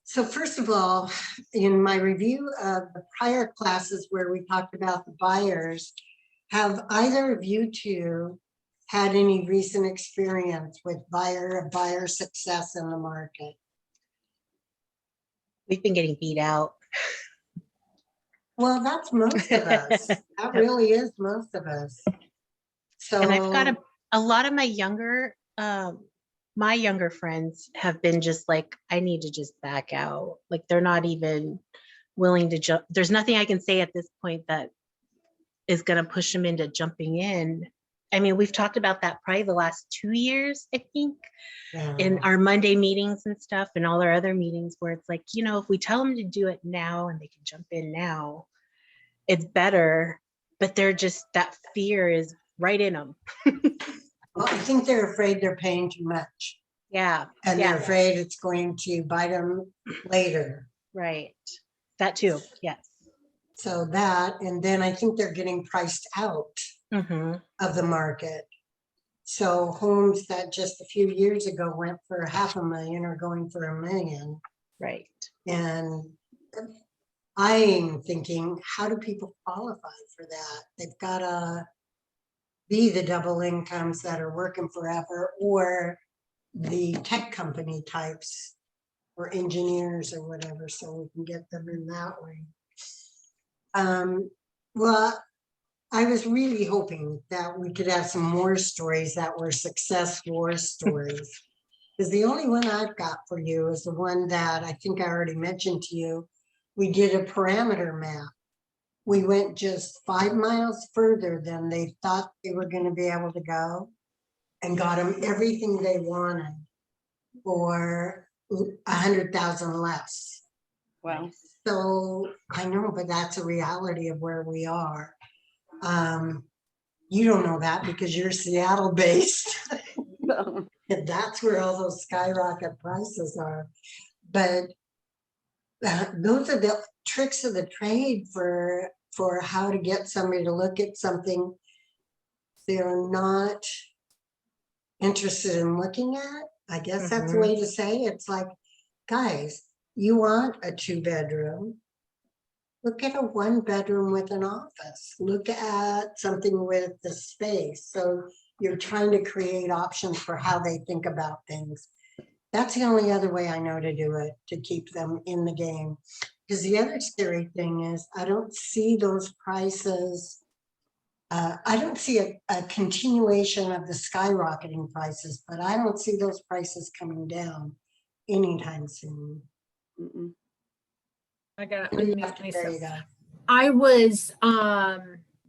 So first of all, in my review of the prior classes where we talked about the buyers, have either of you two had any recent experience with buyer success in the market? We've been getting beat out. Well, that's most of us. That really is most of us. So, And I've got a lot of my younger friends have been just like, I need to just back out. Like they're not even willing to jump. There's nothing I can say at this point that is going to push them into jumping in. I mean, we've talked about that probably the last 2 years, I think, in yeah. our Monday meetings and stuff and all our other meetings where it's like, if we tell them to do it now and they can jump in now, it's better. But they're just, that fear is right in them. Well, I think they're afraid they're paying too much. Yeah. And yeah. they're afraid it's going to bite them later. Right. That too. Yes. So that, and then I think they're getting priced out of the market. So homes that just a few years ago went for $500,000 are going for $1 million. Right. And I'm thinking, how do people qualify for that? They've got to be the double incomes that are working forever, or the tech company types, or engineers or whatever, so we can get them in that way. Well, I was really hoping that we could have some more stories that were success stories. Because the only one I've got for you is the one that I think I already mentioned to you. We did a parameter map. We went just 5 miles further than they thought they were going to be able to go and got them everything they wanted for 100,000 less. Wow. So I know, but that's a reality of where we are. You don't know that because you're Seattle based. And that's where all those skyrocket prices are. But those are the tricks of the trade for how to get somebody to look at something they're not interested in looking at. I guess that's the way to say it. It's like, guys, you want a 2-bedroom. Look at a 1-bedroom with an office. Look at something with the space. So you're trying to create options for how they think about things. That's the only other way I know to do it, to keep them in the game. Because the other scary thing is I don't see those prices. I don't see a continuation of the skyrocketing prices, but I don't see those prices coming down anytime soon. Mm-mm. I got There you myself. go. I was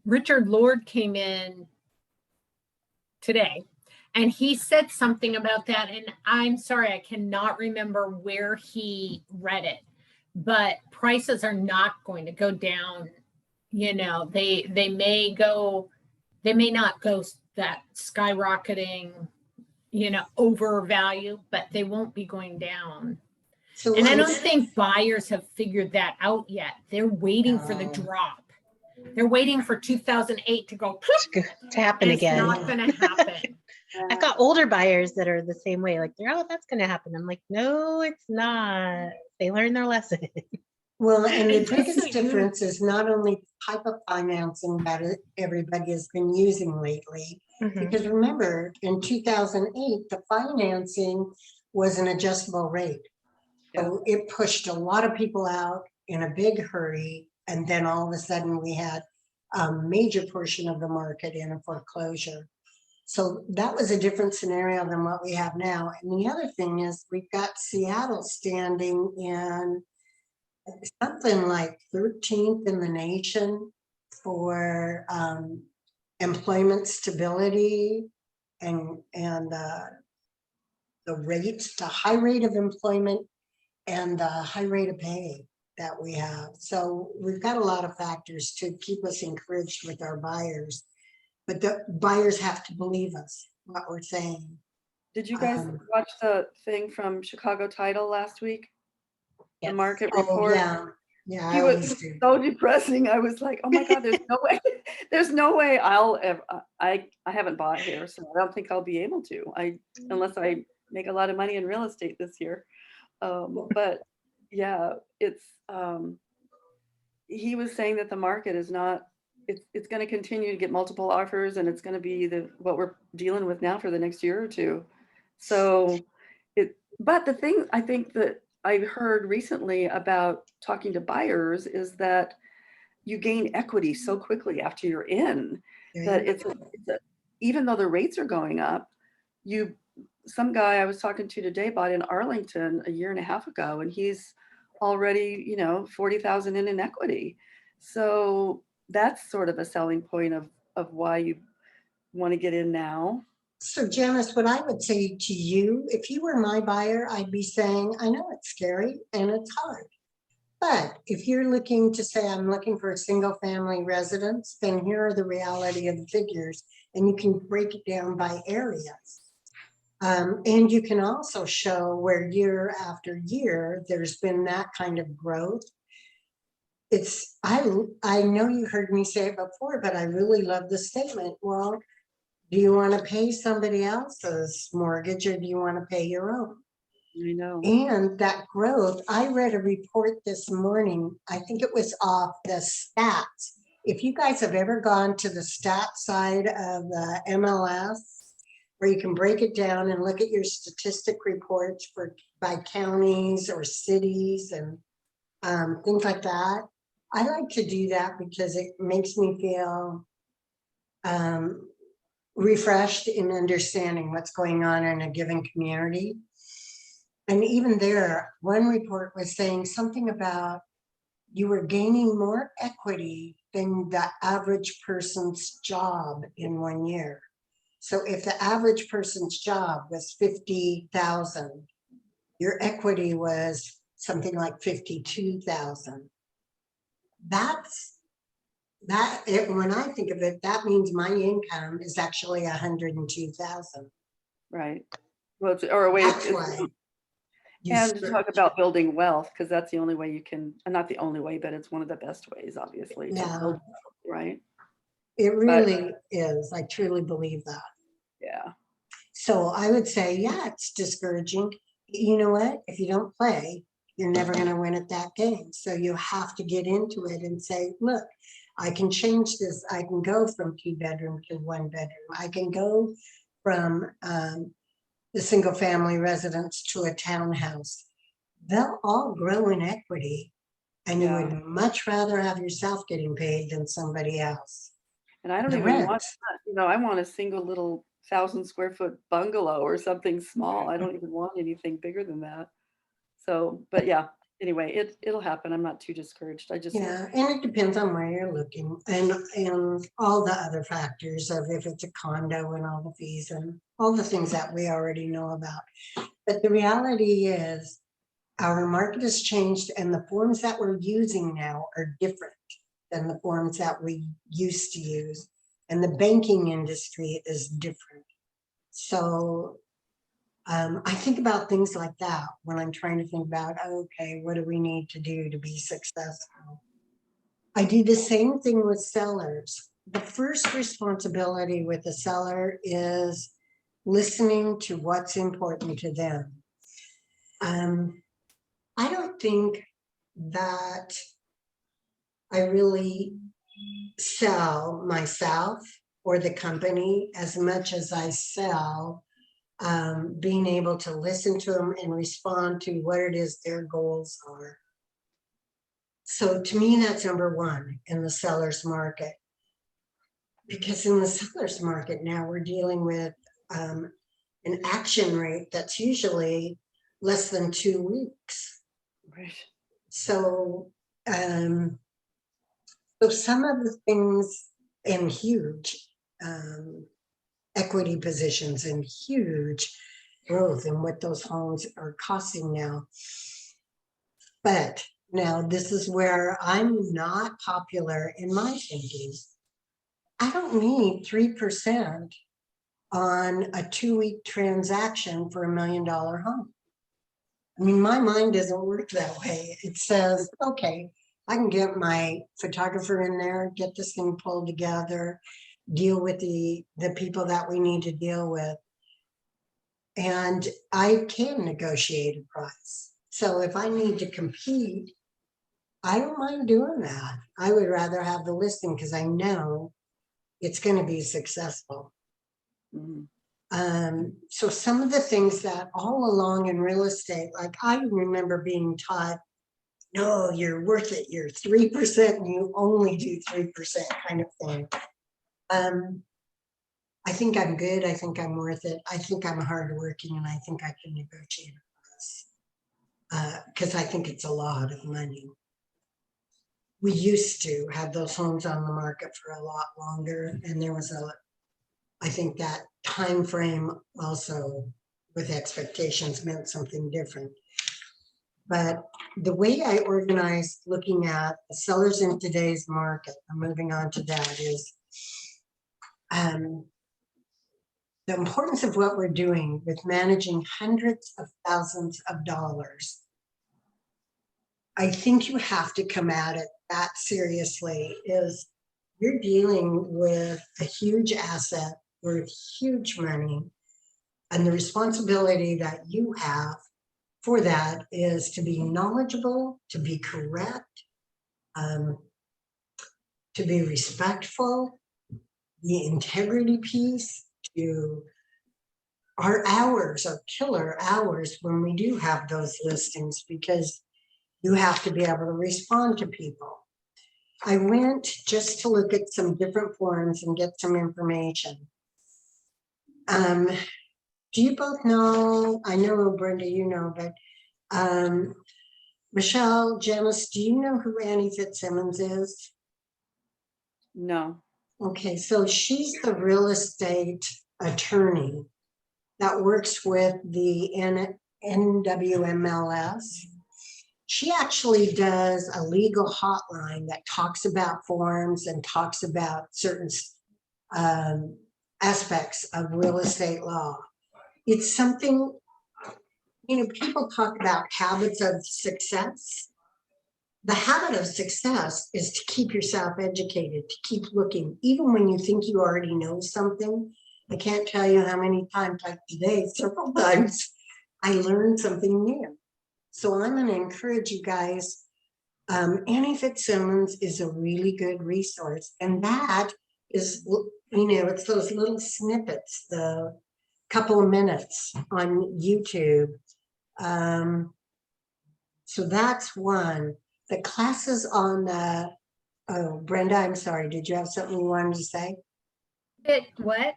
Richard Lord came in today and he said something about that, and I'm sorry, I cannot remember where he read it, but prices are not going to go down. They may not go that skyrocketing, overvalue, but they won't be going down. So And I don't think buyers have figured that out yet. They're waiting for the No. drop. They're waiting for 2008 to go To happen and again. it's not going to happen. I've got older buyers that are the same way. Like, that's going to happen. I'm like, no, it's not. They learned their lesson. Well, and the And just biggest so you- difference is not only the type of financing that everybody has been using lately, because remember, in 2008, the financing was an adjustable rate. So it pushed a lot of people out in a big hurry. And then all of a sudden we had a major portion of the market in a foreclosure. So that was a different scenario than what we have now. And the other thing is we've got Seattle standing in something like 13th in the nation for employment stability and the rates, the high rate of employment and the high rate of pay that we have. So we've got a lot of factors to keep us encouraged with our buyers, but the buyers have to believe us, what we're saying. Did you guys watch the thing from Chicago Title last week? Yes. The market Oh, report? yeah, He I was always do. so depressing. I was like, oh my God, there's no way I'll ever, I haven't bought here, so I don't think I'll be able to, unless I make a lot of money in real estate this year. But yeah, it's, he was saying that the market is not, it's going to continue to get multiple offers, and it's going to be what we're dealing with now for the next year or two. So but the thing I think that I heard recently about talking to buyers is that you gain equity so quickly after you're in, that even though the rates are going up, some guy I was talking to today bought in Arlington a year and a half ago, and he's already, 40,000 in equity. So that's sort of a selling point of why you want to get in now. So Janice, what I would say to you, if you were my buyer, I'd be saying, I know it's scary and it's hard. But if you're looking to say, I'm looking for a single family residence, then here are the reality of the figures, and you can break it down by areas. And you can also show where year after year, there's been that kind of growth. I know you heard me say it before, but I really love the statement. Well, do you want to pay somebody else's mortgage, or do you want to pay your own? I know. And that growth, I read a report this morning, I think it was off the stats. If you guys have ever gone to the stat side of the MLS, where you can break it down and look at your statistic reports by counties or cities and things like that, I like to do that because it makes me feel refreshed in understanding what's going on in a given community. And even there, one report was saying something about you were gaining more equity than the average person's job in 1 year. So if the average person's job was 50,000, your equity was something like 52,000. When I think of it, that means my income is actually 102,000. Right. Well, or a way That's why. And to talk about building wealth, because that's the only way you can, not the only way, but it's one of the best ways, obviously, to build wealth, right? It really is. I truly believe that. Yeah. So I would say, yeah, it's discouraging. You know what? If you don't play, you're never going to win at that game. So you have to get into it and say, look, I can change this. I can go from 2-bedroom to 1-bedroom. I can go from the single family residence to a townhouse. They'll all grow in equity, and you would much rather have yourself getting paid than somebody else. And I don't even want that. I want a single little 1,000-square-foot bungalow or something small. I don't even want anything bigger than that. So, but yeah, anyway, it'll happen. I'm not too discouraged. And it depends on where you're looking and all the other factors of if it's a condo and all the fees and all the things that we already know about. But the reality is our market has changed, and the forms that we're using now are different than the forms that we used to use. And the banking industry is different. So I think about things like that when I'm trying to think about, okay, what do we need to do to be successful? I do the same thing with sellers. The first responsibility with the seller is listening to what's important to them. I don't think that I really sell myself or the company as much as I sell being able to listen to them and respond to what it is their goals are. So to me, that's number one in the seller's market. Because in the seller's market now, we're dealing with an action rate that's usually less than 2 weeks. Right. So, so some of the things in huge equity positions and huge growth in what those homes are costing now. But now this is where I'm not popular in my thinking. I don't need 3% on a 2-week transaction for $1 million home. I mean, my mind doesn't work that way. It says, okay, I can get my photographer in there, get this thing pulled together, deal with the people that we need to deal with. And I can negotiate a price. So if I need to compete, I don't mind doing that. I would rather have the listing because I know it's going to be successful. Mhm. So some of the things that all along in real estate, like I remember being taught, no, you're worth it. You're 3% and you only do 3% kind of thing. I think I'm good. I think I'm worth it. I think I'm hardworking and I think I can negotiate this. Because I think it's a lot of money. We used to have those homes on the market for a lot longer, and there was I think that time frame also with expectations meant something different. But the way I organized looking at the sellers in today's market, I'm moving on to that, is the importance of what we're doing with managing hundreds of thousands of dollars. I think you have to come at it that seriously. Is you're dealing with a huge asset worth huge money, and the responsibility that you have for that is to be knowledgeable, to be correct, to be respectful, the integrity piece, to our hours are killer hours when we do have those listings, because you have to be able to respond to people. I went just to look at some different forums and get some information. Do you both know, I know Brenda, you know, but Michelle, Janice, do you know who Annie Fitzsimmons is? No. Okay, so she's the real estate attorney that works with the NWMLS. She actually does a legal hotline that talks about forms and talks about certain aspects of real estate law. It's something, you know, people talk about habits of success. The habit of success is to keep yourself educated, to keep looking, even when you think you already know something. I can't tell you how many times, like today, several times, I learned something new. So I'm going to encourage you guys. Annie Fitzsimmons is a really good resource. And that is, you know, it's those little snippets, the couple of minutes on YouTube. So that's one. The classes on the, oh, Brenda, I'm sorry. Did you have something you wanted to say? What?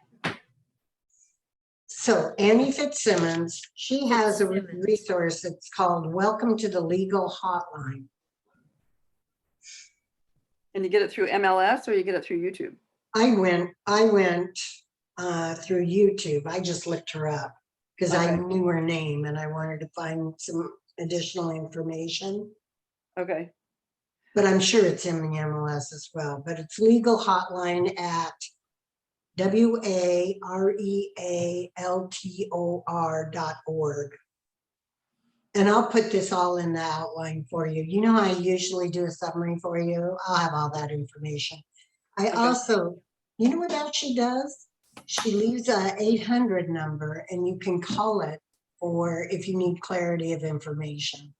So Annie Fitzsimmons, she has a Fitzsimmons. resource. It's called Welcome to the Legal Hotline. And you get it through MLS or you get it through YouTube? I went through YouTube. I just looked her up because I Okay. knew her name and I wanted to find some additional information. Okay. But I'm sure it's in the MLS as well. But it's legal hotline at WAREALTOR.org. And I'll put this all in the outline for you. You know, I usually do a summary for you. I'll have all that information. I Okay. also, you know what else she does? She leaves a 800 number and you can call it for if you need clarity of information.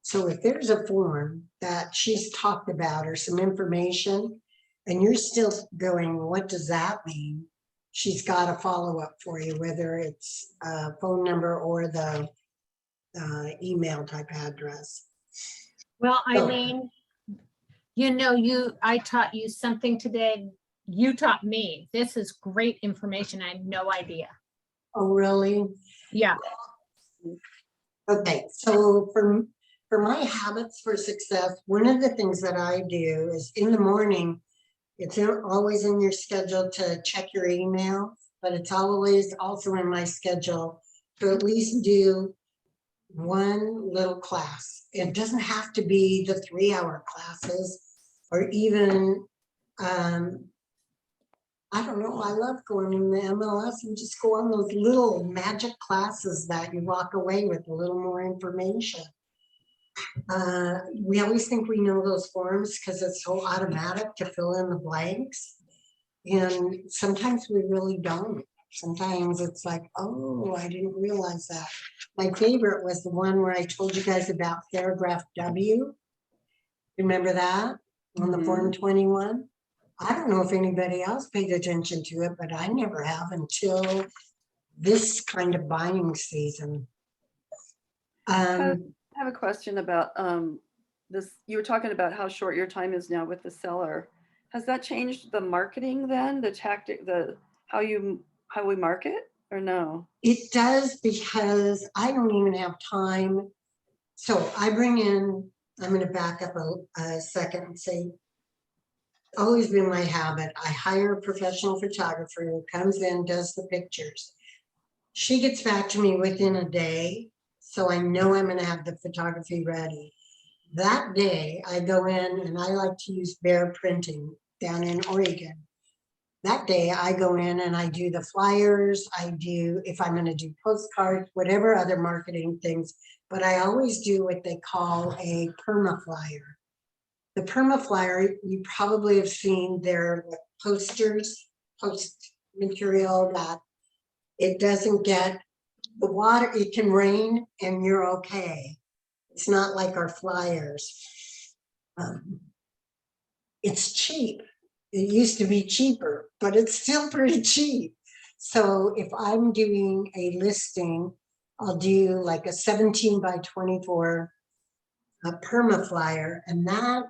So if there's a form that she's talked about or some information and you're still going, what does that mean? She's got a follow-up for you, whether it's a phone number or the email type address. Well, So- Eileen, you know, I taught you something today. You taught me. This is great information. I had no idea. Oh, really? Yeah. Okay, so for my habits for success, one of the things that I do is in the morning, it's always in your schedule to check your email, but it's always also in my schedule to at least do one little class. It doesn't have to be the 3-hour classes or even, I don't know, I love going in the MLS and just go on those little magic classes that you walk away with a little more information. We always think we know those forms because it's so automatic to fill in the blanks. And sometimes we really don't. Sometimes it's like, oh, I didn't realize that. My favorite was the one where I told you guys about paragraph W. Remember that on the Form 21? I don't know if anybody else paid attention to it, but I never have until this kind of buying season. I have a question about this. You were talking about how short your time is now with the seller. Has that changed the marketing then, the tactic, how we market, or no? It does, because I don't even have time. So I bring in, I'm going to back up a second and say, always been my habit. I hire a professional photographer who comes in, does the pictures. She gets back to me within a day, so I know I'm going to have the photography ready. That day, I go in and I like to use Bear Printing down in Oregon. That day, I go in and I do the flyers. I do, if I'm going to do postcards, whatever other marketing things, but I always do what they call a perma flyer. The perma flyer, you probably have seen their posters, post material that it doesn't get the water, it can rain and you're okay. It's not like our flyers. It's cheap. It used to be cheaper, but it's still pretty cheap. So if I'm doing a listing, I'll do like a 17 by 24 perma flyer, and that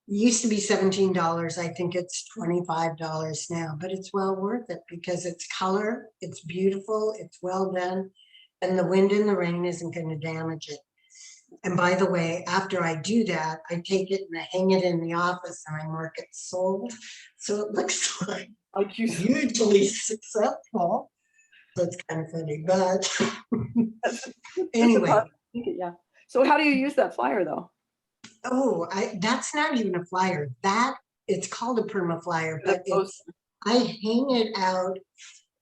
used to be $17. I think it's $25 now, but it's well worth it because it's color, it's beautiful, it's well done, and the wind and the rain isn't going to damage it. And by the way, after I do that, I take it and I hang it in the office and I mark it sold. So it looks like hugely successful. That's kind of funny, but anyway. Yeah. So how do you use that flyer though? Oh, that's not even a flyer. It's called a perma flyer, but I hang it out.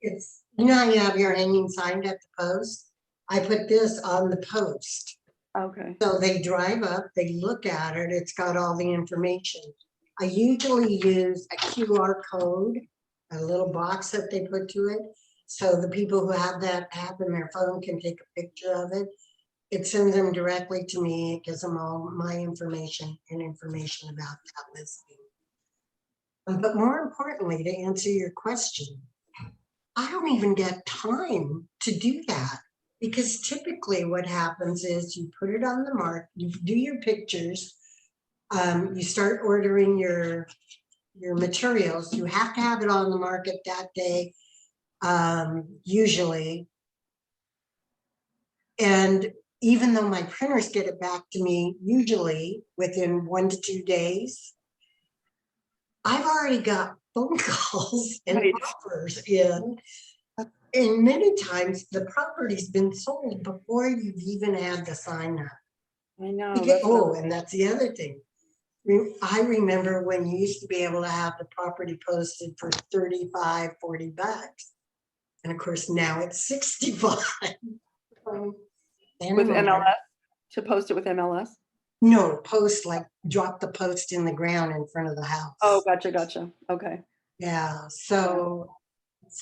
It's, you know how you have your hanging sign at the post? I put this on the post. Okay. So they drive up, they look at it, it's got all the information. I usually use a QR code, a little box that they put to it. So the people who have that app in their phone can take a picture of it. It sends them directly to me. It gives them all my information and information about that listing. But more importantly, to answer your question, I don't even get time to do that, because typically what happens is you put it on the market, you do your pictures, you start ordering your materials. You have to have it on the market that day, usually. And even though my printers get it back to me usually within 1 to 2 days, I've already got phone calls and offers in. And many times the property's been sold before you've even had the sign up. I know. And that's the other thing. I remember when you used to be able to have the property posted for 35, 40 bucks. And of course now it's 65. With MLS? To post it with MLS? No, drop the post in the ground in front of the house. Oh, gotcha. Okay. Yeah, so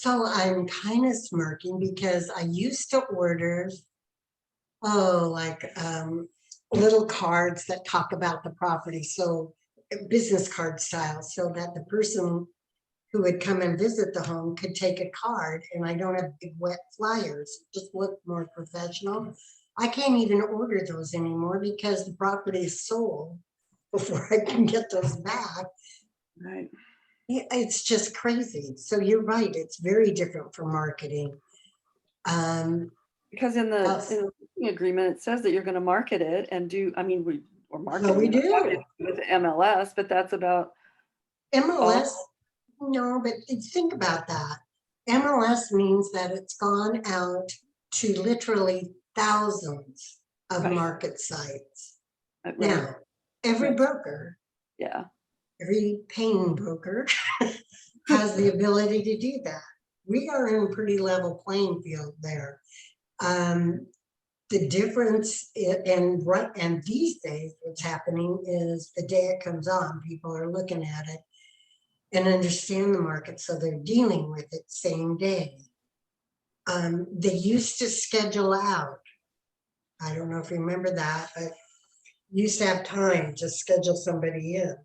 I'm kind of smirking because I used to order, little cards that talk about the property. So business card style, so that the person who would come and visit the home could take a card, and I don't have big wet flyers, just look more professional. I can't even order those anymore because the property is sold before I can get those back. Right. It's just crazy. So you're right. It's very different for marketing. Because in the agreement, it says that you're going to market it and do, we're marketing we do with MLS, but that's about MLS. No, but think about that. MLS means that it's gone out to literally thousands of market sites. Right. Now, every broker, every paying broker has the ability to do that. We are in a pretty level playing field there. The difference and these days what's happening is the day it comes on, people are looking at it and understand the market, so they're dealing with it same day. They used to schedule out. I don't know if you remember that, but you used to have time to schedule somebody in.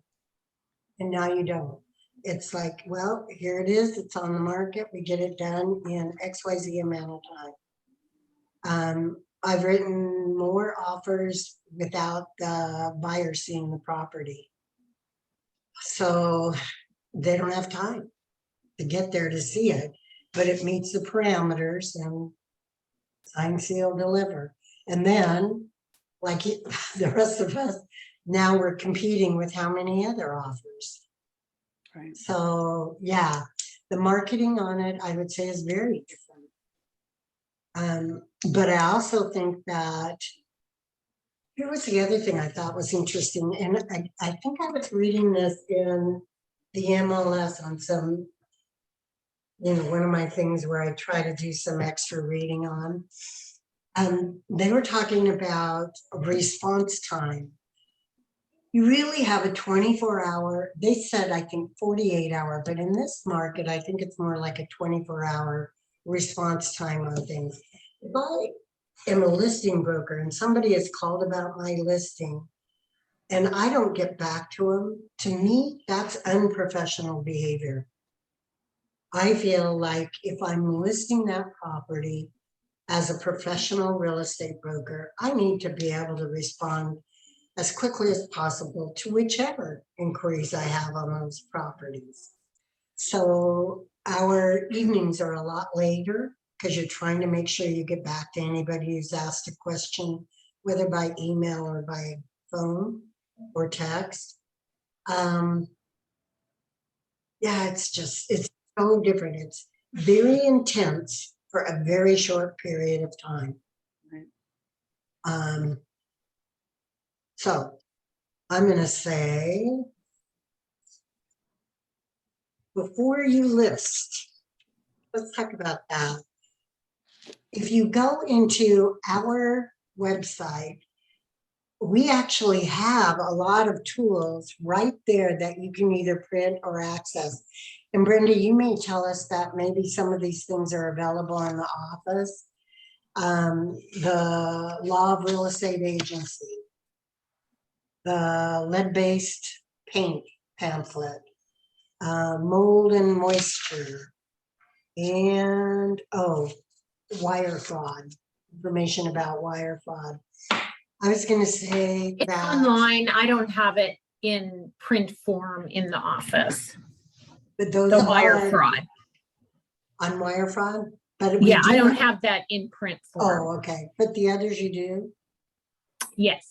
And now you don't. It's like, well, here it is, it's on the market, we get it done in XYZ amount of time. I've written more offers without the buyer seeing the property. So they don't have time to get there to see it, but it meets the parameters and sign, seal, deliver. And then, like the rest of us, now we're competing with how many other offers. Right. So yeah, the marketing on it, I would say, is very different. But I also think that here was the other thing I thought was interesting, and I think I was reading this in the MLS on some, one of my things where I try to do some extra reading on. They were talking about response time. You really have a 24-hour, they said, I think 48-hour, but in this market, I think it's more like a 24-hour response time on things. If I am a listing broker and somebody has called about my listing and I don't get back to them, to me, that's unprofessional behavior. I feel like if I'm listing that property as a professional real estate broker, I need to be able to respond as quickly as possible to whichever inquiries I have on those properties. So our evenings are a lot later because you're trying to make sure you get back to anybody who's asked a question, whether by email or by phone or text. Yeah, it's so different. It's very intense for a very short period of time. Right. So I'm going to say, before you list, let's talk about that. If you go into our website, we actually have a lot of tools right there that you can either print or access. And Brenda, you may tell us that maybe some of these things are available in the office. The Law of Real Estate Agency, the lead-based paint pamphlet, mold and moisture, and wire fraud, information about wire fraud. I was going to say It's that online. I don't have it in print form in the office. but those The wire are fraud. on wire fraud. But we Yeah, I do don't have that in print form. Oh, okay. But the others you do? Yes.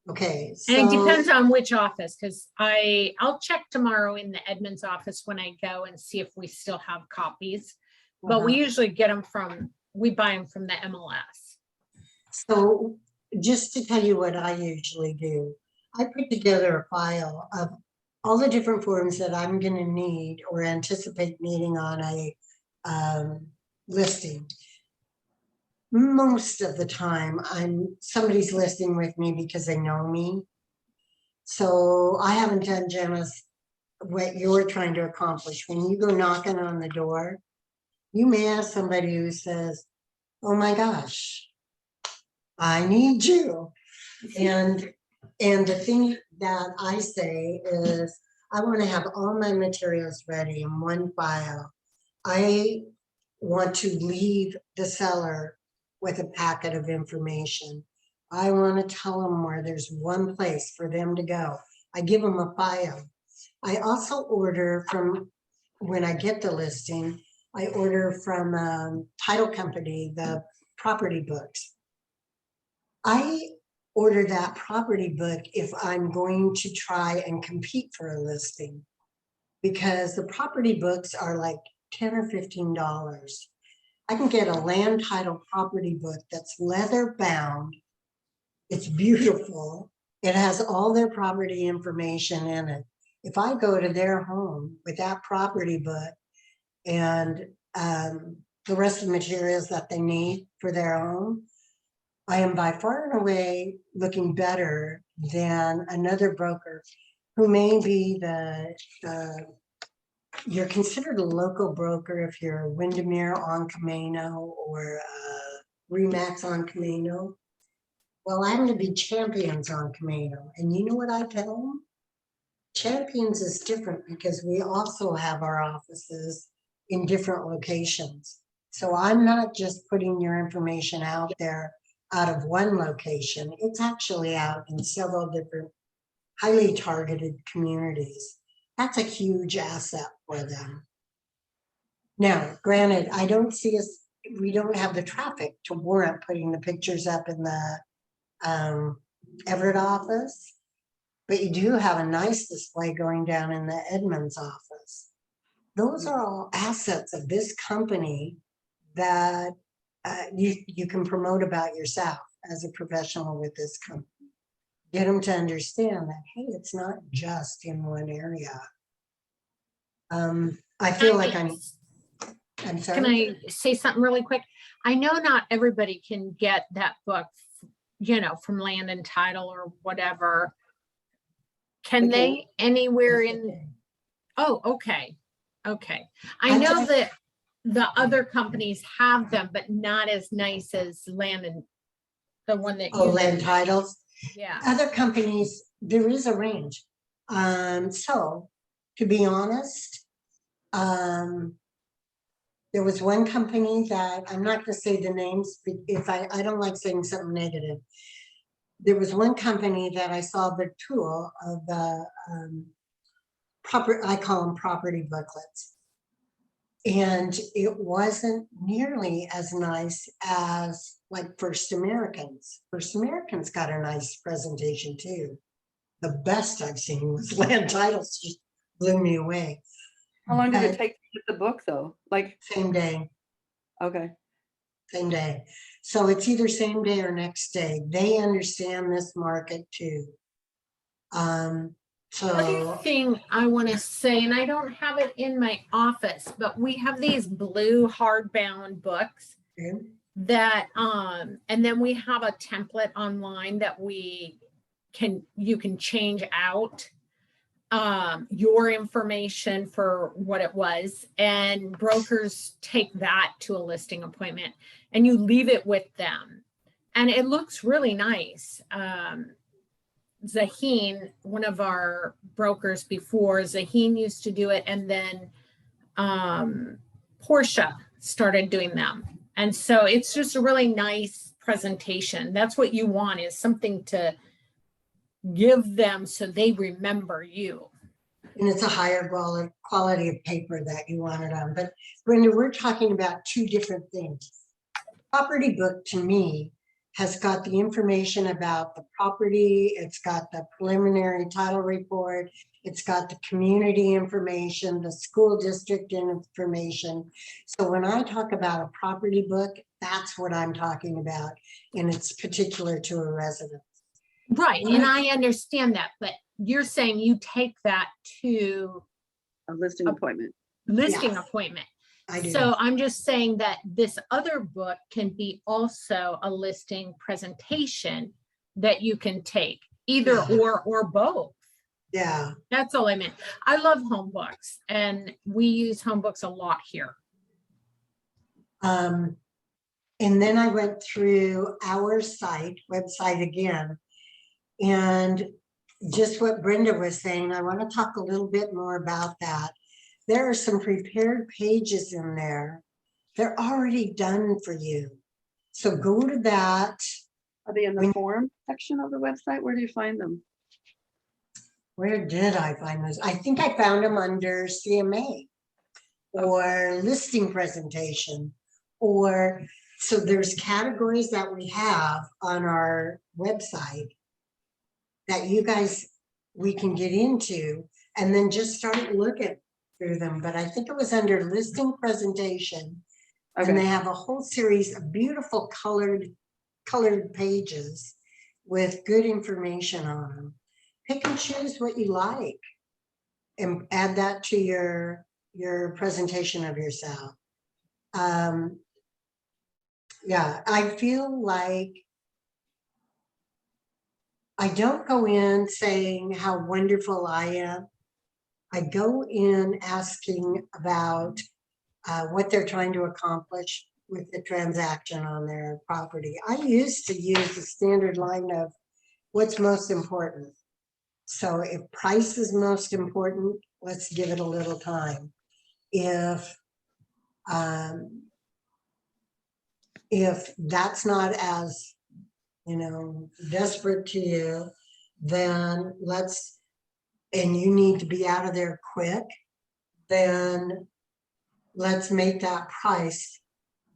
Okay. And it So depends on which office, because I'll check tomorrow in the Edmonds office when I go and see if we still have copies. But we usually get them we buy them from the MLS. So just to tell you what I usually do, I put together a file of all the different forms that I'm going to need or anticipate needing on a listing. Most of the time, somebody's listing with me because they know me. So I haven't done, Janice, what you're trying to accomplish. When you go knocking on the door, you may have somebody who says, oh my gosh, I need you. And the thing that I say is, I want to have all my materials ready in one file. I want to leave the seller with a packet of information. I want to tell them where there's one place for them to go. I give them a file. I also order from, when I get the listing, I order from title company, the property books. I order that property book if I'm going to try and compete for a listing, because the property books are like $10 or $15. I can get a land title property book that's leather bound. It's beautiful. It has all their property information in it. If I go to their home with that property book and the rest of the materials that they need for their home, I am by far and away looking better than another broker who may be the you're considered a local broker if you're Windermere on Camino or Remax on Camino. Well, I'm to be Champions on Camino. And you know what I tell them? Champions is different because we also have our offices in different locations. So I'm not just putting your information out there out of one location. It's actually out in several different highly targeted communities. That's a huge asset for them. Now, granted, I don't see us, we don't have the traffic to warrant putting the pictures up in the Everett office, but you do have a nice display going down in the Edmonds office. Those are all assets of this company that you can promote about yourself as a professional with this company. Get them to understand that, hey, it's not just in one area. I feel like I'm Can sorry. I say something really quick? I know not everybody can get that book, you know, from Land and Title or whatever. Can they anywhere in? Oh, okay. Okay. I know that the other companies have them, but not as nice as Land and the one that Oh, you land did. titles. Yeah. Other companies, there is a range. So to be honest, there was one company that I'm not going to say the names if I don't like saying something negative. There was one company that I saw the tool of the I call them property booklets. And it wasn't nearly as nice as like First Americans. First Americans got a nice presentation too. The best I've seen was Land Titles, just blew me away. How long did it But take to get the book though? Like, same day, okay. same day. So it's either same day or next day. They understand this market too. Other So thing I want to say, and I don't have it in my office, but we have these blue hardbound books that and then we have a template online that you can change out your information for what it was, and brokers take that to a listing appointment and you leave it with them and it looks really nice. Zaheen, one of our brokers before, Zaheen used to do it, and then Portia started doing them. And so it's just a really nice presentation. That's what you want, is something to give them so they remember you. and it's a higher quality of paper that you want it on. But Brenda, we're talking about two different things. Property book to me has got the information about the property, it's got the preliminary title report, it's got the community information, the school district information. So when I talk about a property book, that's what I'm talking about, and it's particular to a resident. Right, and I understand that, but you're saying you take that to A listing appointment. listing Yes. appointment. I do. So I'm just saying that this other book can be also a listing presentation that you can take, either Yeah. or both. Yeah. That's all I meant. I love home books and we use home books a lot here. And then I went through our website again, and just what Brenda was saying, I want to talk a little bit more about that. There are some prepared pages in there. They're already done for you. So go to that. Are they in the form section of the website? Where do you find them? Where did I find those? I think I found them under CMA or listing presentation, or so there's categories that we have on our website that you guys, we can get into and then just start looking through them. But I think it was under listing presentation. Okay. And they have a whole series of beautiful colored pages with good information on them. Pick and choose what you like and add that to your presentation of yourself. Yeah, I feel like I don't go in saying how wonderful I am. I go in asking about what they're trying to accomplish with the transaction on their property. I used to use the standard line of what's most important. So if price is most important, let's give it a little time. If that's not as, desperate to you, then and you need to be out of there quick, then let's make that price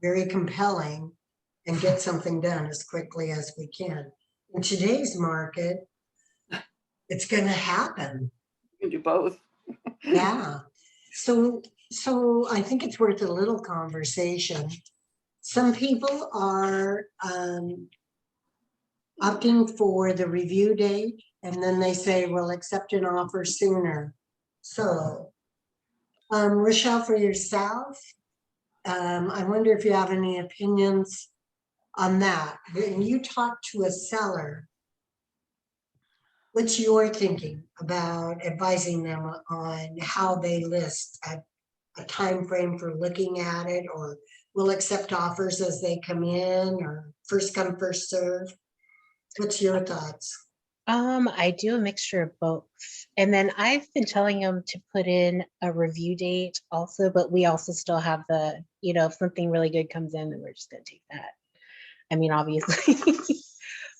very compelling and get something done as quickly as we can. In today's market, it's going to happen. You can do both. Yeah. So I think it's worth a little conversation. Some people are opting for the review date, and then they say, we'll accept an offer sooner. So, Rochelle, for yourself, I wonder if you have any opinions on that. When you talk to a seller, what's your thinking about advising them on how they list a time frame for looking at it, or will accept offers as they come in, or first come, first serve? What's your thoughts? I do a mixture of both. And then I've been telling them to put in a review date also, but we also still have the, if something really good comes in, then we're just gonna take that. I mean, obviously,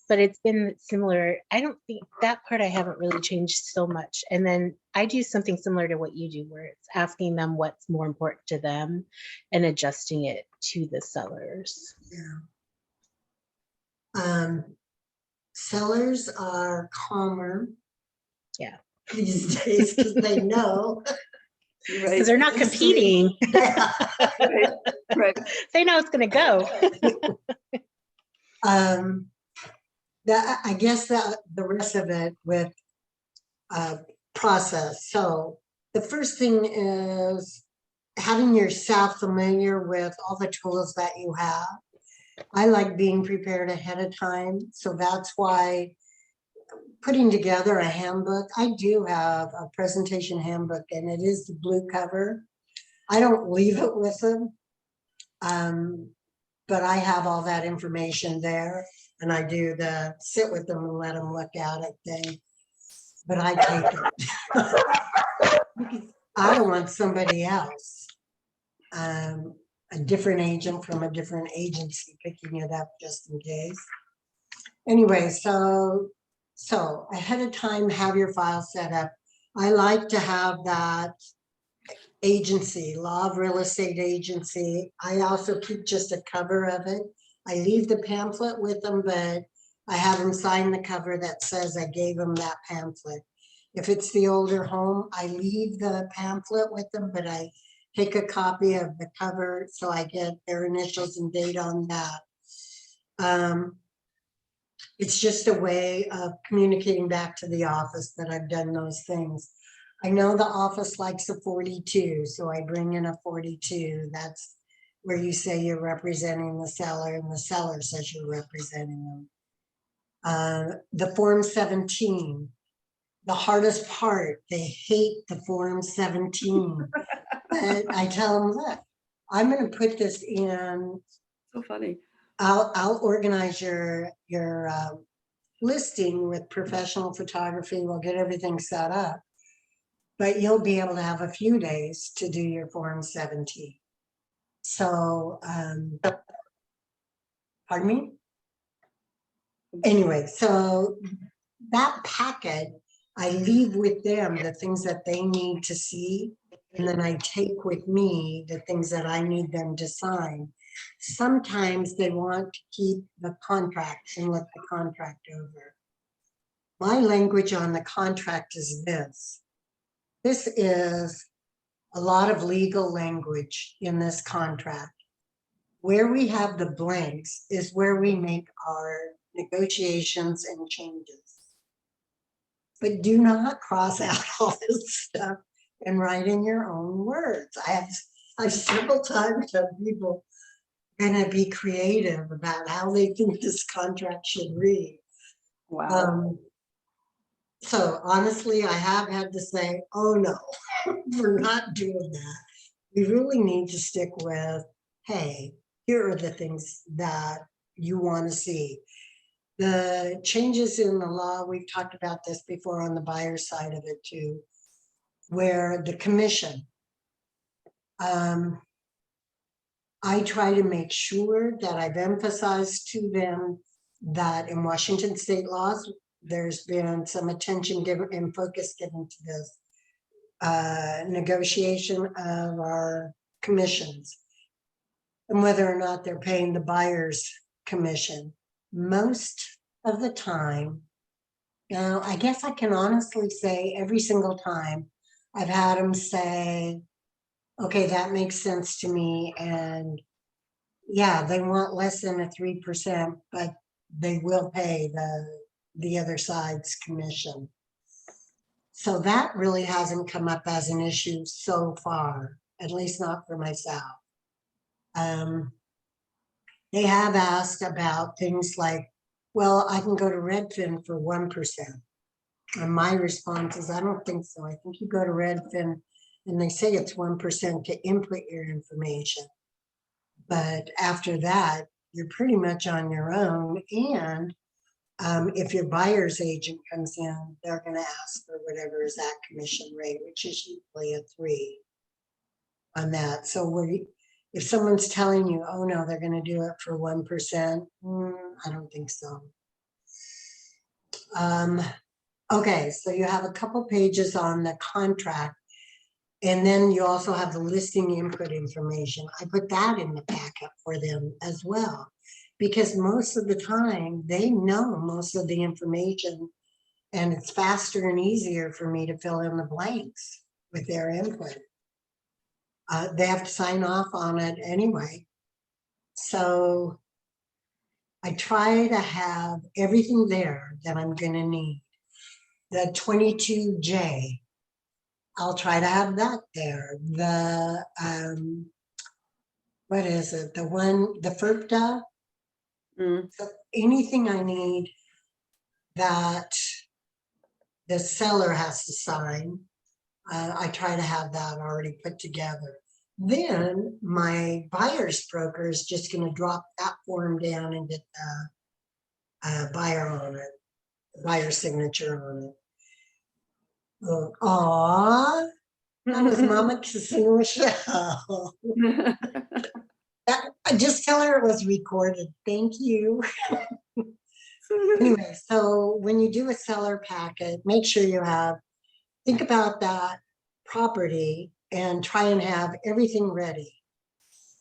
but it's been similar. I don't think that part I haven't really changed so much. And then I do something similar to what you do, where it's asking them what's more important to them and adjusting it to the sellers. Yeah. Sellers are calmer. Yeah. These days because they know. Right. Because they're not competing. Right. They know it's going to go. I guess that the rest of it with process. So the first thing is having yourself familiar with all the tools that you have. I like being prepared ahead of time. So that's why putting together a handbook, I do have a presentation handbook, and it is the blue cover. I don't leave it with them, but I have all that information there, and I do the sit with them and let them look at it thing. But I take it. I don't want somebody else, a different agent from a different agency picking it up just in case. Anyway, so ahead of time, have your file set up. I like to have that agency, Law of Real Estate Agency. I also keep just a cover of it. I leave the pamphlet with them, but I have them sign the cover that says I gave them that pamphlet. If it's the older home, I leave the pamphlet with them, but I take a copy of the cover so I get their initials and date on that. It's just a way of communicating back to the office that I've done those things. I know the office likes a 42, so I bring in a 42. That's where you say you're representing the seller and the seller says you're representing them. The Form 17, the hardest part, they hate the Form 17. But I tell them, look, I'm going to put this in. So funny. I'll organize your listing with professional photography. We'll get everything set up, but you'll be able to have a few days to do your Form 17. So, pardon me? Anyway, so that packet, I leave with them the things that they need to see, and then I take with me the things that I need them to sign. Sometimes they want to keep the contract and look the contract over. My language on the contract is this. This is a lot of legal language in this contract. Where we have the blanks is where we make our negotiations and changes. But do not cross out all this stuff and write in your own words. I've several times had people gonna be creative about how they think this contract should read. Wow. So honestly, I have had to say, oh no, we're not doing that. We really need to stick with, hey, here are the things that you want to see. The changes in the law, we've talked about this before on the buyer side of it too, where the commission, I try to make sure that I've emphasized to them that in Washington state laws, there's been some attention given and focus given to this negotiation of our commissions and whether or not they're paying the buyer's commission. Most of the time, now I guess I can honestly say every single time I've had them say, okay, that makes sense to me. And yeah, they want less than a 3%, but they will pay the other side's commission. So that really hasn't come up as an issue so far, at least not for myself. They have asked about things like, well, I can go to Redfin for 1%. And my response is, I don't think so. I think you go to Redfin and they say it's 1% to input your information. But after that, you're pretty much on your own. And if your buyer's agent comes in, they're going to ask for whatever is that commission rate, which is usually a 3 on that. So if someone's telling you, oh no, they're going to do it for 1%, I don't think so. Okay, so you have a couple pages on the contract, and then you also have the listing input information. I put that in the packet for them as well, because most of the time they know most of the information, and it's faster and easier for me to fill in the blanks with their input. They have to sign off on it anyway. So I try to have everything there that I'm going to need. The 22J, I'll try to have that there. The, what is it? The FERPTA, so anything I need that the seller has to sign, I try to have that already put together. Then my buyer's broker is just going to drop that form down and get the buyer on it, the buyer signature on it. Aw, that was Mama Cassina Michelle. I just tell her it was recorded. Thank you. Anyway, so when you do a seller packet, make sure you think about that property and try and have everything ready.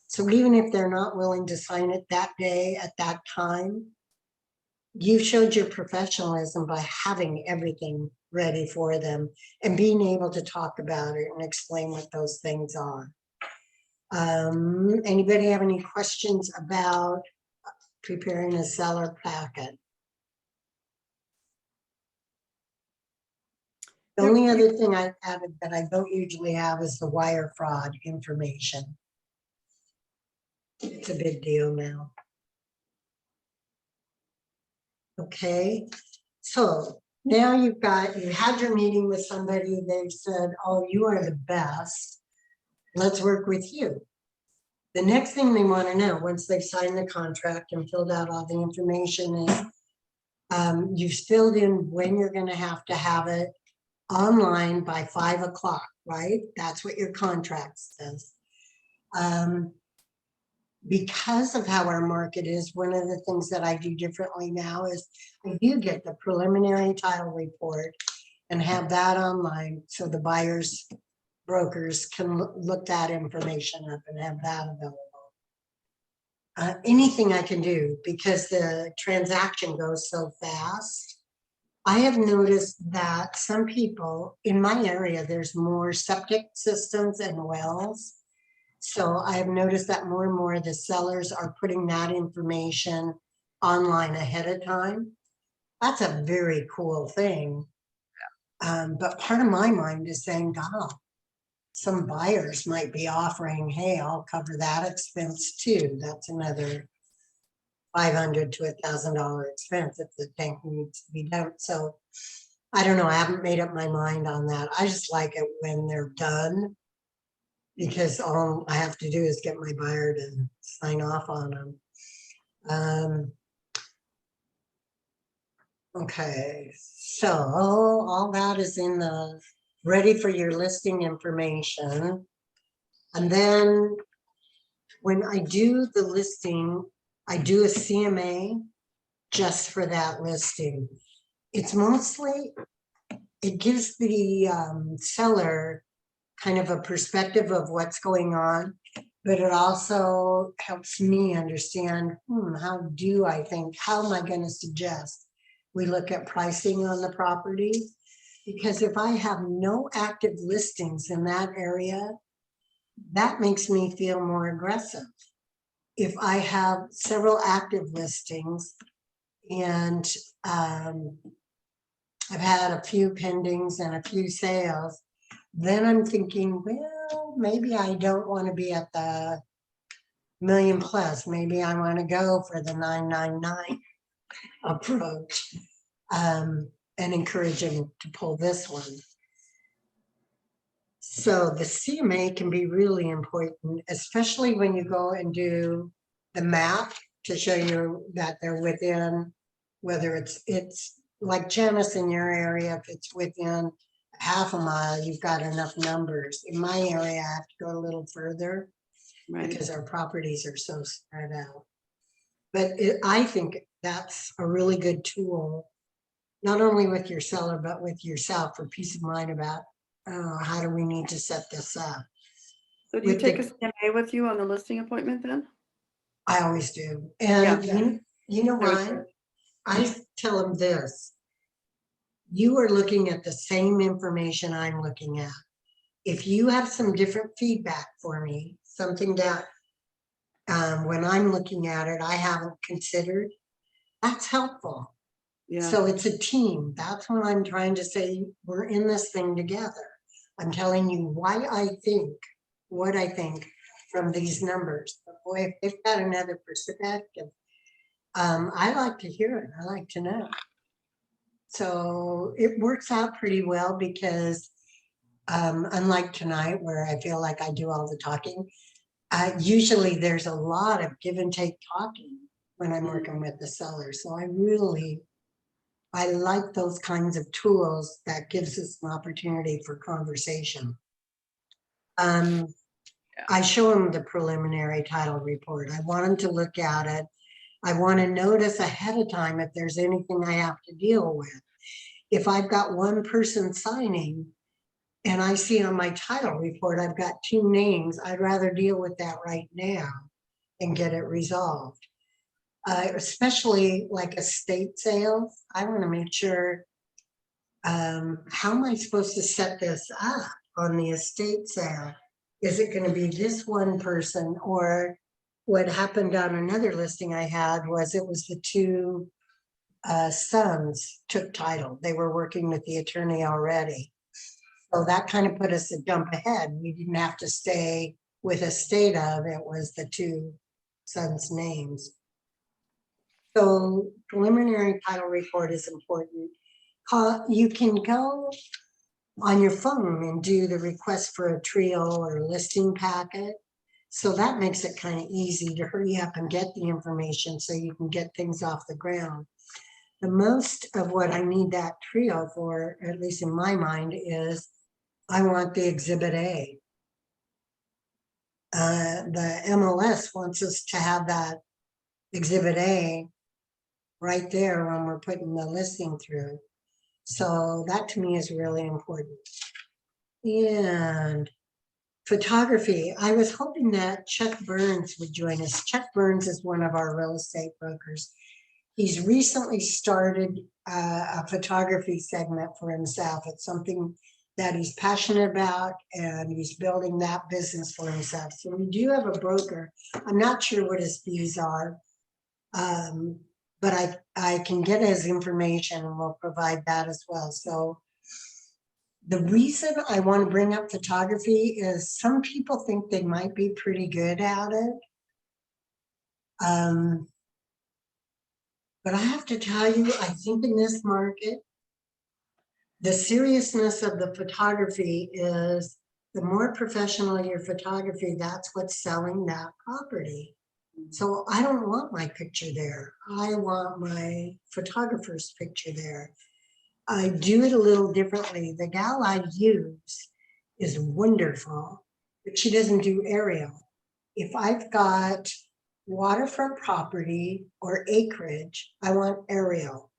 So even if they're not willing to sign it that day at that time, you've showed your professionalism by having everything ready for them and being able to talk about it and explain what those things are. Anybody have any questions about preparing a seller packet? The only other thing I added that I don't usually have is the wire fraud information. It's a big deal now. Okay, so now you had your meeting with somebody, they've said, oh, you are the best. Let's work with you. The next thing they want to know, once they've signed the contract and filled out all the information, is you've filled in when you're going to have it online by 5 o'clock, right? That's what your contract says. Because of how our market is, one of the things that I do differently now is I do get the preliminary title report and have that online so the buyers, brokers can look that information up and have that available. Anything I can do because the transaction goes so fast. I have noticed that some people in my area, there's more septic systems and wells. So I have noticed that more and more of the sellers are putting that information online ahead of time. That's a very cool thing. But part of my mind is saying, God, some buyers might be offering, hey, I'll cover that expense too. That's another $500 to $1,000 expense if the tank needs to be done. So I don't know, I haven't made up my mind on that. I just like it when they're done. Because all I have to do is get my buyer to sign off on them. Okay, so all that is in the ready for your listing information. And then when I do the listing, I do a CMA just for that listing. It's mostly, it gives the seller kind of a perspective of what's going on, but it also helps me understand, how do I think, how am I going to suggest we look at pricing on the property? Because if I have no active listings in that area, that makes me feel more aggressive. If I have several active listings and I've had a few pendings and a few sales, then I'm thinking, well, maybe I don't want to be at the million plus. Maybe I want to go for the 999 approach, and encourage him to pull this one. So the CMA can be really important, especially when you go and do the map to show you that they're within, whether it's like Janice in your area, if it's within half a mile, you've got enough numbers. In my area, I have to go a little further Right. because our properties are so spread out. But I think that's a really good tool, not only with your seller, but with yourself for peace of mind about how do we need to set this up. So do you With take the- a CMA with you on the listing appointment then? I always do. And you know I would what? I tell them this. You are looking at the same information I'm looking at. If you have some different feedback for me, something that when I'm looking at it, I haven't considered, that's helpful. Yeah. So it's a team. That's what I'm trying to say. We're in this thing together. I'm telling you why I think what I think from these numbers. But boy, if they've got another perspective, I like to hear it. I like to know. So it works out pretty well because unlike tonight where I feel like I do all the talking, usually there's a lot of give and take talking when I'm working with the seller. So I like those kinds of tools that gives us an opportunity for conversation. I show them the preliminary title report. I want them to look at it. I want to notice ahead of time if there's anything I have to deal with. If I've got one person signing and I see on my title report, I've got 2 names, I'd rather deal with that right now and get it resolved. Especially like estate sales, I want to make sure, how am I supposed to set this up on the estate sale? Is it going to be this one person, or what happened on another listing I had was it was the 2 sons took title. They were working with the attorney already. So that kind of put us a jump ahead. We didn't have to stay with a state of, it was the 2 sons' names. So preliminary title report is important. You can go on your phone and do the request for a trio or listing packet. So that makes it kind of easy to hurry up and get the information so you can get things off the ground. The most of what I need that trio for, at least in my mind, is I want the Exhibit A. The MLS wants us to have that Exhibit A right there when we're putting the listing through. So that to me is really important. And photography, I was hoping that Chuck Burns would join us. Chuck Burns is one of our real estate brokers. He's recently started a photography segment for himself. It's something that he's passionate about, and he's building that business for himself. So we do have a broker. I'm not sure what his fees are, but I can get his information and we'll provide that as well. So the reason I want to bring up photography is some people think they might be pretty good at it. But I have to tell you, I think in this market, the seriousness of the photography is the more professional your photography, that's what's selling that property. So I don't want my picture there. I want my photographer's picture there. I do it a little differently. The gal I use is wonderful, but she doesn't do aerial. If I've got waterfront property or acreage, I want aerial.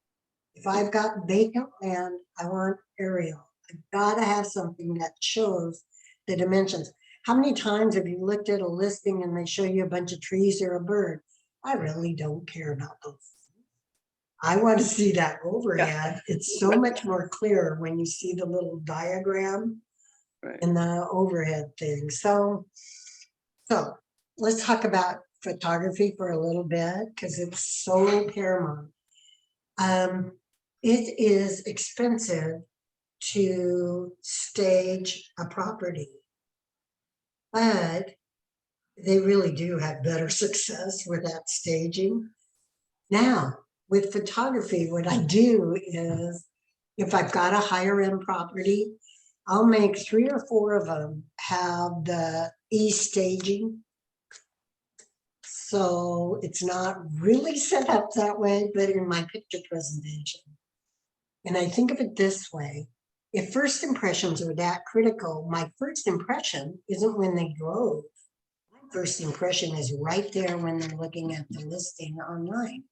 If I've got vacant land, I want aerial. I've got to have something that shows the dimensions. How many times have you looked at a listing and they show you a bunch of trees or a bird? I really don't care about those. I want to see that overhead. It's so much more clear when you see the little diagram Right. and the overhead thing. So let's talk about photography for a little bit because it's so paramount. It is expensive to stage a property, but they really do have better success with that staging. Now, with photography, what I do is if I've got a higher end property, I'll make 3 or 4 of them have the e-staging. So it's not really set up that way, but in my picture presentation. And I think of it this way. If first impressions are that critical, my first impression isn't when they drove. My first impression is right there when they're looking at the listing online.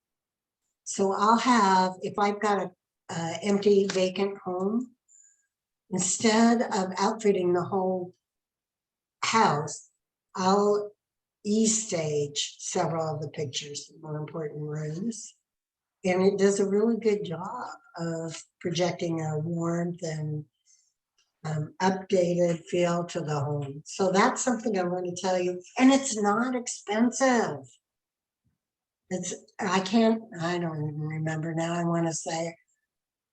So I'll have, if I've got a empty vacant home, instead of outfitting the whole house, I'll e-stage several of the pictures, the more important rooms. And it does a really good job of projecting a warmth and updated feel to the home. So that's something I want to tell you. And it's not expensive. I don't even remember now. I want to say,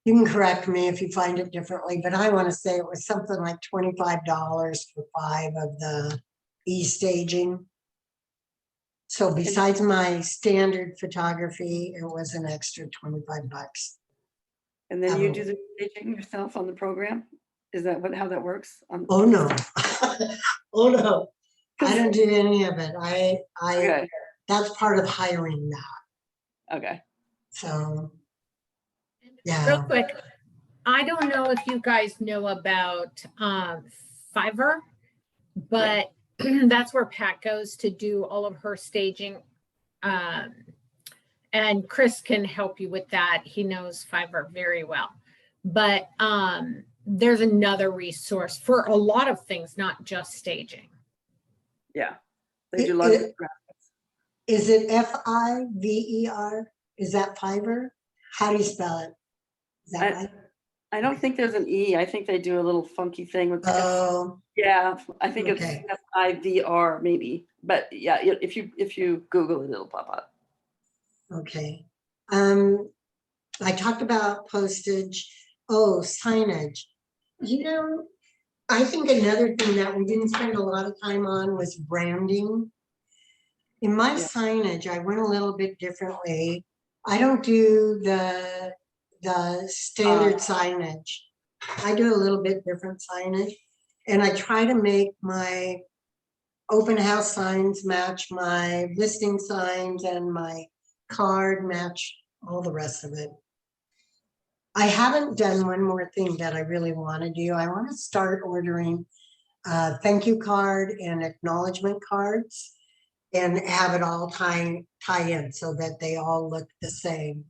you can correct me if you find it differently, but I want to say it was something like $25 for 5 of the e-staging. So besides my standard photography, it was an extra 25 bucks. And then you do the staging yourself on the program? Is that how that works? Oh, no. Oh, no. I don't do any of it. Okay. That's part of hiring that. Okay. So, Real yeah. quick, I don't know if you guys know about Fiverr, but that's where Pat goes to do all of her staging. And Chris can help you with that. He knows Fiverr very well. But there's another resource for a lot of things, not just staging. Yeah. They do lots of graphics. Is it Fiver? Is that Fiverr? How do you spell it? Is that right? I don't think there's an E. I think they do a little funky thing with Oh, yeah, I think okay. it's FIVR maybe. But yeah, if you Google it, it'll pop up. Okay. I talked about postage. Oh, signage. You know, I think another thing that we didn't spend a lot of time on was branding. In my Yeah. signage, I went a little bit differently. I don't do the standard signage. I do a little bit different signage. And I try to make my open house signs match my listing signs and my card match all the rest of it. I haven't done one more thing that I really want to do. I want to start ordering thank you card and acknowledgement cards and have it all tie in so that they all look the same.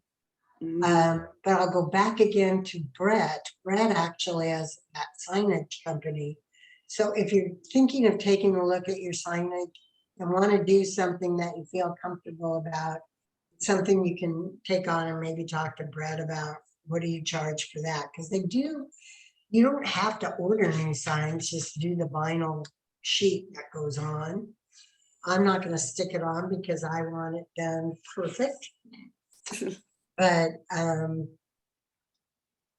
But I'll go back again to Brett. Brett actually has that signage company. So if you're thinking of taking a look at your signage and want to do something that you feel comfortable about, something you can take on and maybe talk to Brett about. What do you charge for that? Because you don't have to order new signs, just do the vinyl sheet that goes on. I'm not going to stick it on because I want it done perfect. But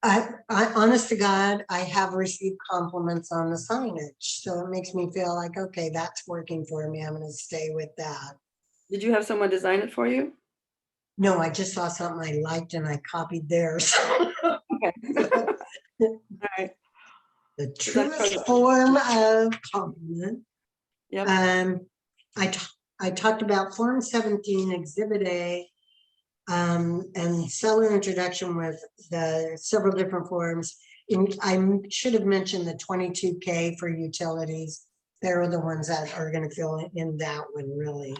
I honest to God, I have received compliments on the signage. So it makes me feel like, okay, that's working for me. I'm going to stay with that. Did you have someone design it for you? No, I just saw something I liked and I copied theirs. Okay. All right. The that truest correct? form of compliment. Yep. I talked about Form 17, Exhibit A, and seller introduction with the several different forms. I should have mentioned the 22K for utilities. They're the ones that are going to fill in that one, really.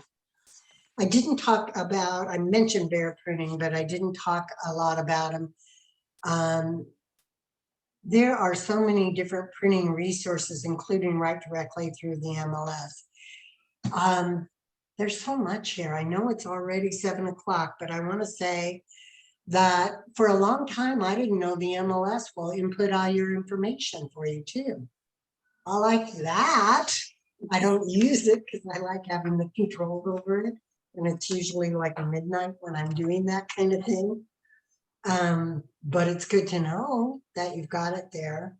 I didn't talk about, I mentioned bear printing, but I didn't talk a lot about them. There are so many different printing resources, including right directly through the MLS. There's so much here. I know it's already 7 o'clock, but I want to say that for a long time, I didn't know the MLS will input all your information for you too. I like that. I don't use it because I like having the control over it. And it's usually like midnight when I'm doing that kind of thing. But it's good to know that you've got it there.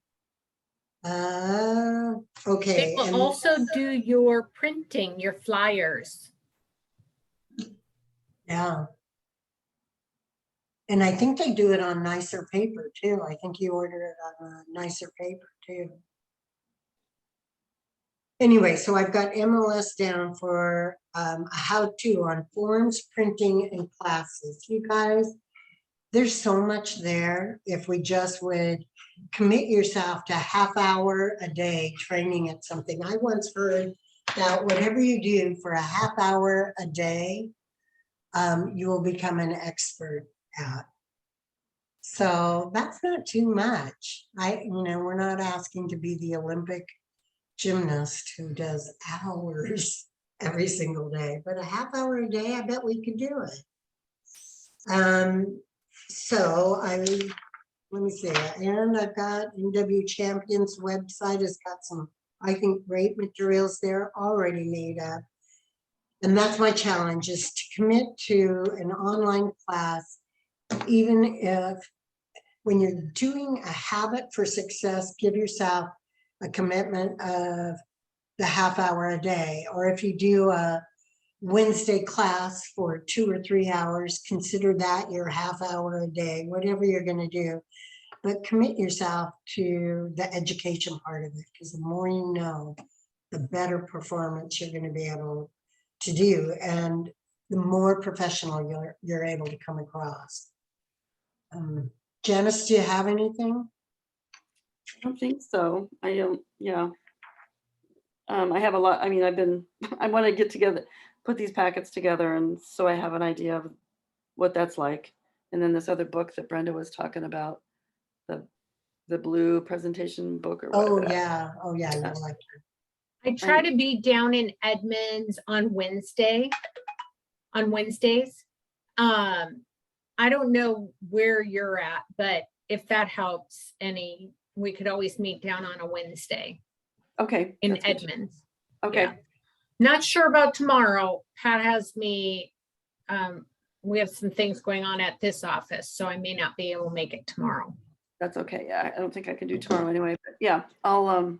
Okay. They will and- also do your printing, your flyers. Yeah. And I think they do it on nicer paper too. I think you order it on a nicer paper too. Anyway, so I've got MLS down for a how-to on forms, printing, and classes. You guys, there's so much there. If we just would commit yourself to half hour a day training at something. I once heard that whatever you do for a half hour a day, you will become an expert at. So that's not too much. We're not asking to be the Olympic gymnast who does hours every single day, but a half hour a day, I bet we could do it. So let me see, and I've got NW Champions website has got some, I think, great materials there already made up. And that's my challenge, is to commit to an online class, even if when you're doing a habit for success, give yourself a commitment of the half hour a day. Or if you do a Wednesday class for 2 or 3 hours, consider that your half hour a day, whatever you're going to do. But commit yourself to the education part of it, because the more you know, the better performance you're going to be able to do, and the more professional you're able to come across. Janice, do you have anything? I don't think so. I don't, yeah. I have a lot, I mean, I want to get together, put these packets together, and so I have an idea of what that's like. And then this other book that Brenda was talking about, the blue presentation book or Oh, whatever. yeah. Oh, yeah. Yeah. You like I try to be down in Edmonds on Wednesdays. I don't know where you're at, but if that helps any, we could always meet down on a Wednesday Okay. in that's good. Edmonds. Okay. Yeah. Not sure about tomorrow. Pat has me, we have some things going on at this office, so I may not be able to make it tomorrow. That's okay. Yeah, I don't think I can do tomorrow anyway, but yeah, I'll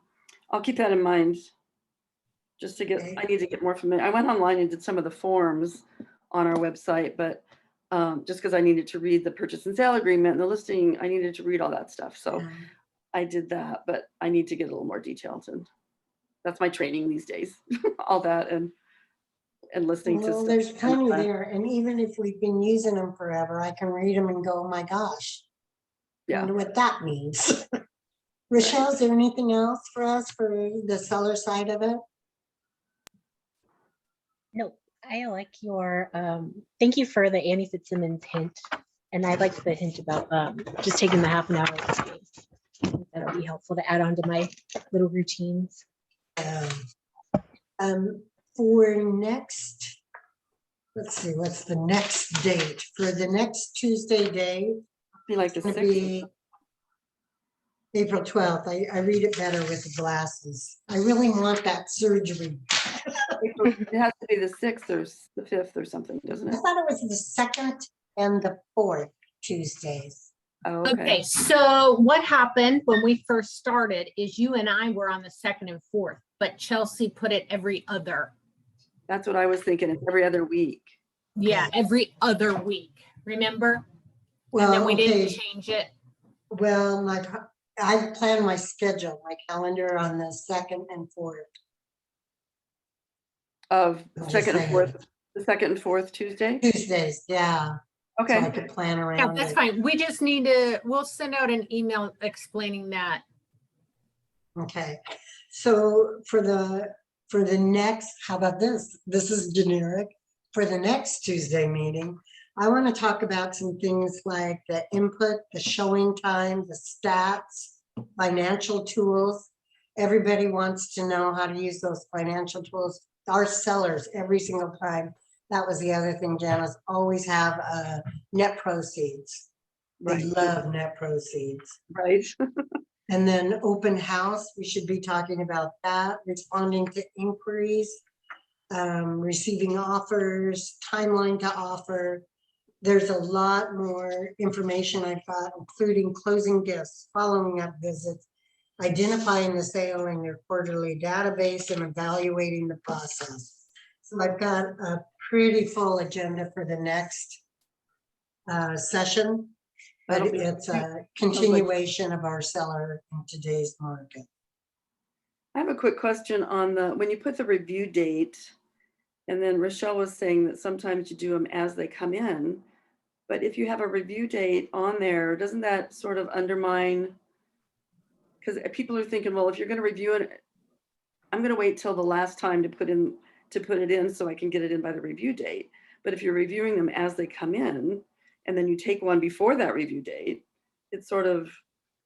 keep that in mind. Just to get, Okay. I need to get more familiar. I went online and did some of the forms on our website, but just because I needed to read the purchase and sale agreement and the listing, I needed to read all that stuff. So I did that, but I need to get a little more detailed, and that's my training these days. All that and listening to Well, stuff. there's plenty there. And even if we've been using them forever, I can read them and go, oh my gosh. I Yeah. wonder what that means. Rochelle, is there anything else for us for the seller side of it? No, I like your, thank you for the Annie Fitzsimmons hint. And I like the hint about just taking the half an hour. I think that'll be helpful to add on to my little routines. For next, let's see, what's the next date? For the next Tuesday day, Be like the it's gonna 6th. be April 12th. I read it better with the glasses. I really want that surgery. It has to be the 6th or the 5th or something, doesn't I it? thought it was the 2nd and the 4th Tuesdays. Oh, Okay, so what happened when we first started is you and I were on the 2nd and 4th, but Chelsea put it every other. That's what I was thinking. It's every other week. Yeah, every other week, remember? And then Well, we didn't okay, change it. well, I plan my schedule, my calendar on the 2nd and 4th. Of I'm just second and saying. fourth, the second and fourth Tuesday? Tuesdays, yeah. So I Okay, could plan Yeah, around that's it. fine. We just need to, we'll send out an email explaining that. Okay, so for the next, how about this? This is generic. For the next Tuesday meeting, I want to talk about some things like the input, the showing time, the stats, financial tools. Everybody wants to know how to use those financial tools. Our sellers, every single time. That was the other thing, Janice, always have net proceeds. They right, love net proceeds. right. And then open house, we should be talking about that, responding to inquiries, receiving offers, timeline to offer. There's a lot more information I've got, including closing gifts, following up visits, identifying the sale in your quarterly database, and evaluating the process. So I've got a pretty full agenda for the next session. But That'll be- it's a continuation of our seller in today's market. I have a quick question on when you put the review date, and then Rochelle was saying that sometimes you do them as they come in. But if you have a review date on there, doesn't that sort of undermine? Because people are thinking, well, if you're going to review it, I'm going to wait till the last time to put it in so I can get it in by the review date. But if you're reviewing them as they come in, and then you take one before that review date, it sort of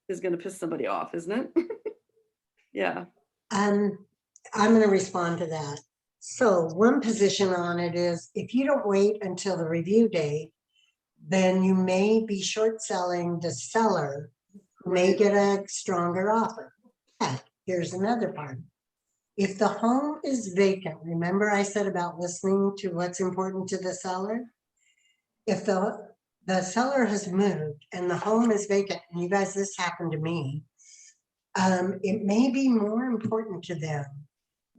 is going to piss somebody off, isn't it? Yeah. I'm going to respond to that. So one position on it is if you don't wait until the review date, then you may be short selling the seller who may get a stronger offer. But here's another part. If the home is vacant, remember I said about listening to what's important to the seller? If the seller has moved and the home is vacant, and you guys, this happened to me, it may be more important to them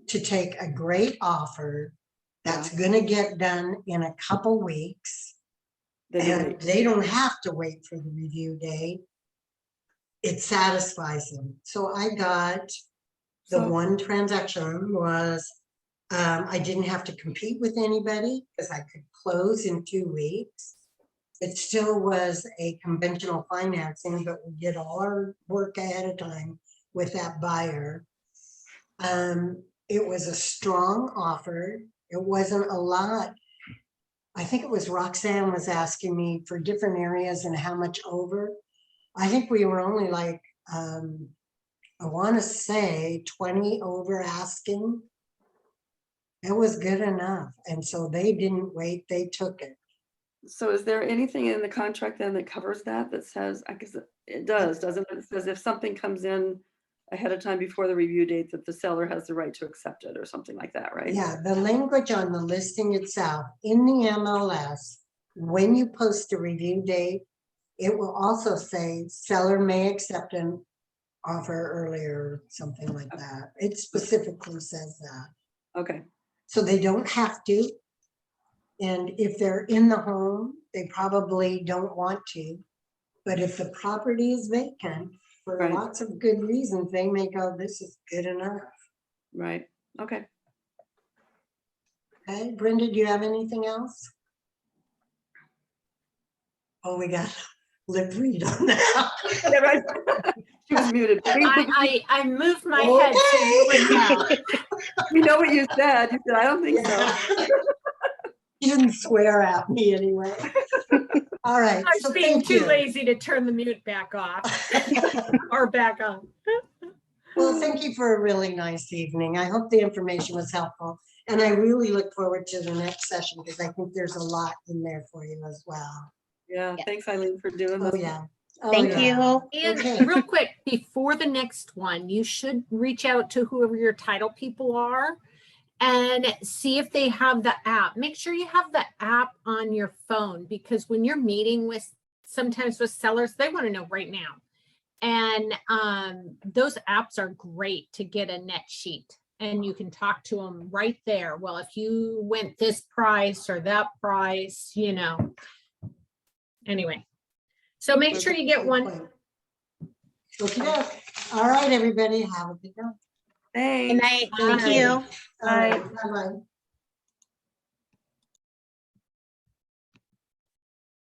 to take a great offer that's gonna get done in a couple weeks. Then you And wait. they don't have to wait for the review date. It satisfies them. So I got, the So- one transaction was, I didn't have to compete with anybody because I could close in 2 weeks. It still was a conventional financing, but we did all our work ahead of time with that buyer. It was a strong offer. It wasn't a lot. I think it was Roxanne was asking me for different areas and how much over. I think we were only like, I want to say 20 over asking. It was good enough. And so they didn't wait, they took it. So is there anything in the contract then that covers that says, I guess it does, doesn't it? It says if something comes in ahead of time before the review date, that the seller has the right to accept it or something like that, right? Yeah, the language on the listing itself in the MLS, when you post a review date, it will also say seller may accept an offer earlier, something like that. It specifically says that. Okay, So they don't have to. And if they're in the home, they probably don't want to. But if the property is vacant, for Right. lots of good reasons, they may go, this is good enough. right, okay. Okay, Brenda, do you have anything else? Oh, we got lip read on that. Yeah, right. She was muted. I moved my head so you would know. We know what you said. You said, I don't think so. Yeah. You didn't swear at me anyway. All right, I so was being thank too you. lazy to turn the mute back off or back on. Well, thank you for a really nice evening. I hope the information was helpful. And I really look forward to the next session because I think there's a lot in there for you as well. Yeah, Yeah. thanks Eileen for doing Oh, this. yeah. Oh, Thank yeah. you. And Okay. real quick, before the next one, you should reach out to whoever your title people are and see if they have the app. Make sure you have the app on your phone because when you're meeting with sometimes with sellers, they want to know right now. And those apps are great to get a net sheet and you can talk to them right there. Well, if you went this price or that price, you know. Anyway, so make sure you get one. Okay, all right, everybody, have a good night. Thanks. Good night. Thank Thank you. All right, bye-bye.